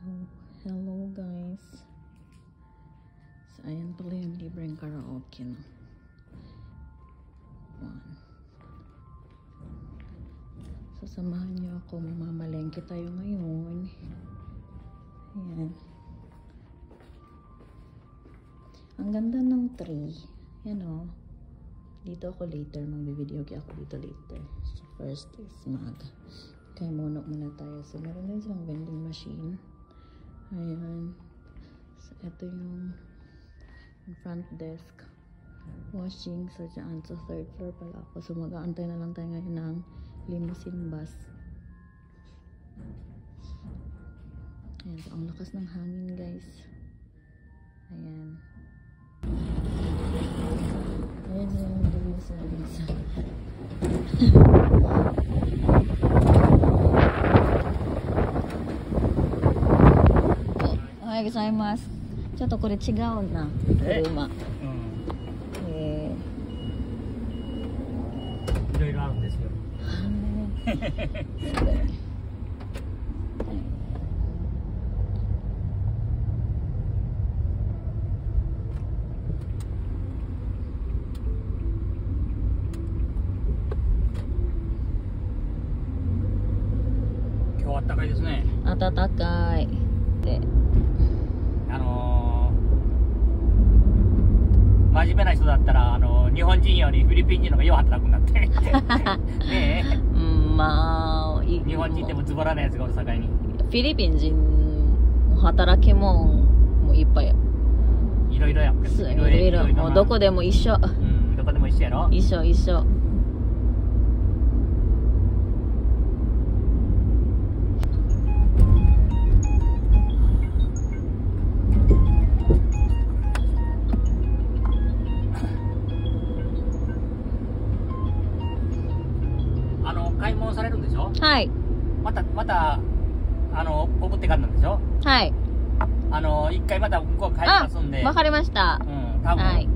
Hello guys. So, ayan pala yung libreng karaoke no. So, samahan niyo ako. Mamamalengke tayo ngayon. Ayan. Ang ganda ng tree. Yan o. Dito ako later. Mag-video ako dito later. So, first is kay muna tayo. So, meron din silang vending machine. Ayan. So, ito yung front desk. Washing. So, dyan. So, third floor pala ako. So, mag-aantay na lang tayo ngayon ng limousine bus. Ayan. So, ang lakas ng hangin, guys. Ayan. Ayan yung limousine bus. Ohayou gozaimasu. ちょっとこれ違うな。車。いろいろあるんですよ。今日は暖かいですね。暖かい。で、真面目な人だったら日本人よりフィリピン人の方がよう働くんだってねえ、まあ日本人でもズボラなやつがおるさかいにフィリピン人も働きもんもいっぱいや。いろいろやいろもうどこでも一緒。どこでも一緒やろ。一緒。買い物されるんでしょ。はい。また送ってからなんでしょ。はい。一回また向こう帰りますんで。わかりました。多分、はい、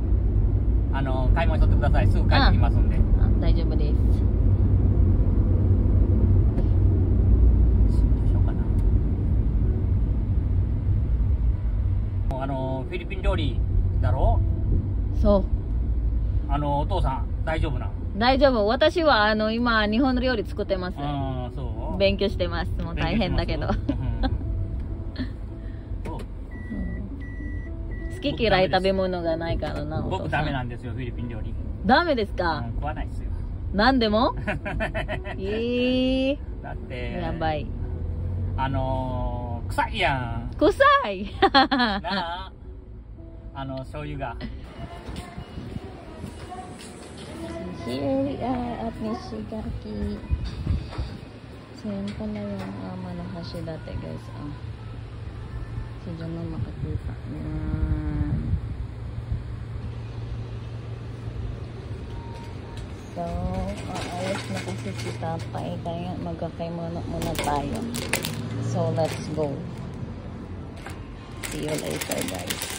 買い物しとってください。すぐ帰ってきますんで。大丈夫です。どうしようかな。フィリピン料理だろ。そう。お父さん大丈夫な。大丈夫。私は今日本の料理作ってます。そう。勉強してます。もう大変だけど。好き嫌い食べ物がないからな。僕ダメなんですよ、フィリピン料理。ダメですか？食わないですよ。なんでも？だってやばい。臭いやん。臭い。なあ。醤油が。Here we are at Nishigaki. So, yan pala yung Manahashi dati, guys. So, dyan na makikita. Yan. So, ayos na kasi si Tatay. Kaya magkakay muna tayo. So, let's go. See you later, guys.